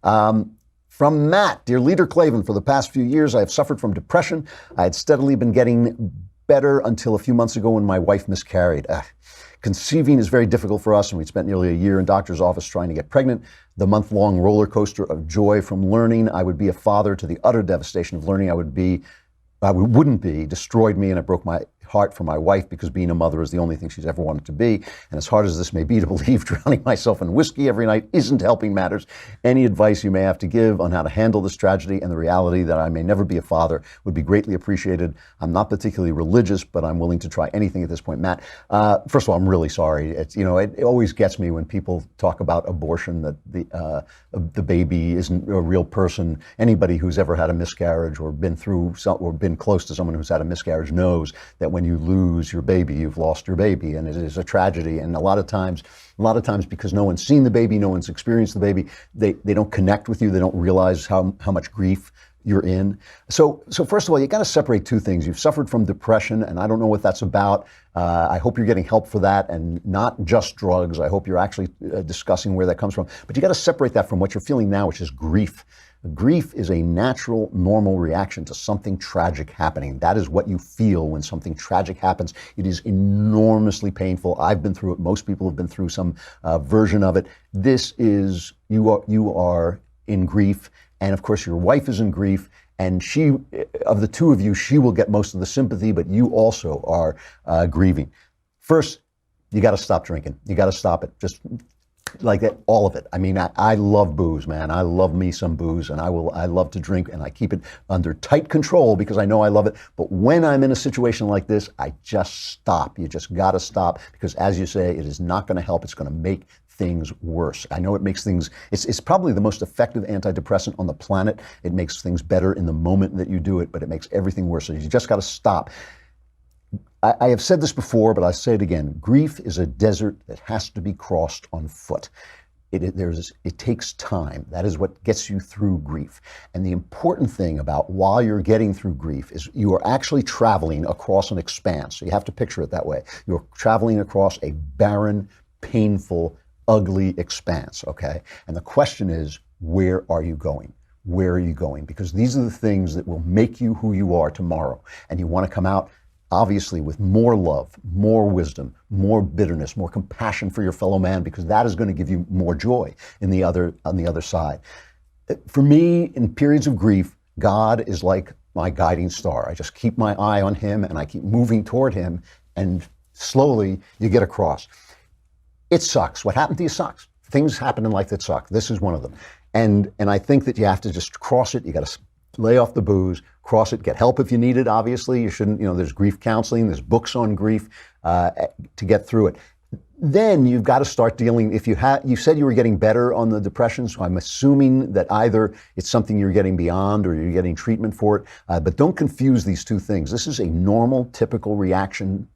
From Matt, dear Leader Klavan, for the past few years, I have suffered from depression. I had steadily been getting better until a few months ago when my wife miscarried. Conceiving is very difficult for us, and we spent nearly a year in doctor's office trying to get pregnant. The month-long roller coaster of joy from learning I would be a father to the utter devastation of learning I wouldn't be destroyed me, and it broke my heart for my wife because being a mother is the only thing she's ever wanted to be. And as hard as this may be to believe, drowning myself in whiskey every night isn't helping matters. Any advice you may have to give on how to handle this tragedy and the reality that I may never be a father would be greatly appreciated. I'm not particularly religious, but I'm willing to try anything at this point. Matt, first of all, I'm really sorry. It always gets me when people talk about abortion, that the baby isn't a real person. Anybody who's ever had a miscarriage or been close to someone who's had a miscarriage knows that when you lose your baby, you've lost your baby, and it is a tragedy. And a lot of times because no one's seen the baby, no one's experienced the baby, they don't connect with you, they don't realize how much grief you're in. So first of all, you got to separate two things. You've suffered from depression, and I don't know what that's about. I hope you're getting help for that, and not just drugs. I hope you're actually discussing where that comes from. But you got to separate that from what you're feeling now, which is grief. Grief is a natural, normal reaction to something tragic happening. That is what you feel when something tragic happens. It is enormously painful. I've been through it. Most people have been through some version of it. You are in grief, and of course your wife is in grief. And of the two of you, she will get most of the sympathy, but you also are grieving. First, you got to stop drinking. You got to stop it. Just like that, all of it. I mean, I love booze, man. I love me some booze, and I love to drink, and I keep it under tight control because I know I love it. But when I'm in a situation like this, I just stop. You just got to stop, because as you say, it is not going to help. It's going to make things worse. I know it makes things, it's probably the most effective antidepressant on the planet. It makes things better in the moment that you do it, but it makes everything worse. So you just got to stop. I have said this before, but I say it again. Grief is a desert that has to be crossed on foot. It takes time. That is what gets you through grief. And the important thing about while you're getting through grief is you are actually traveling across an expanse. So you have to picture it that way. You're traveling across a barren, painful, ugly expanse, okay? And the question is, where are you going? Where are you going? Because these are the things that will make you who you are tomorrow. And you want to come out obviously with more love, more wisdom, more bitterness, more compassion for your fellow man, because that is going to give you more joy on the other side. For me, in periods of grief, God is like my guiding star. I just keep my eye on him and I keep moving toward him, and slowly you get across. It sucks. What happened to you sucks. Things happen in life that suck. This is one of them. And I think that you have to just cross it. You got to lay off the booze, cross it, get help if you need it, obviously. You shouldn't, there's grief counseling, there's books on grief to get through it. Then you've got to start dealing, you said you were getting better on the depression, so I'm assuming that either it's something you're getting beyond or you're getting treatment for it, but don't confuse these two things. This is a normal, typical reaction,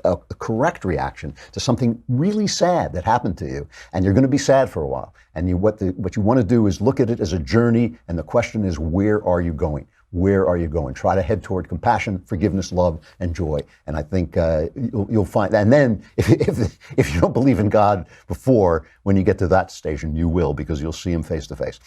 a correct reaction to something really sad that happened to you, and you're going to be sad for a while. And what you want to do is look at it as a journey, and the question is, where are you going? Where are you going? Try to head toward compassion, forgiveness, love, and joy. And I think you'll find that. And then if you don't believe in God before, when you get to that station, you will, because you'll see him face to face.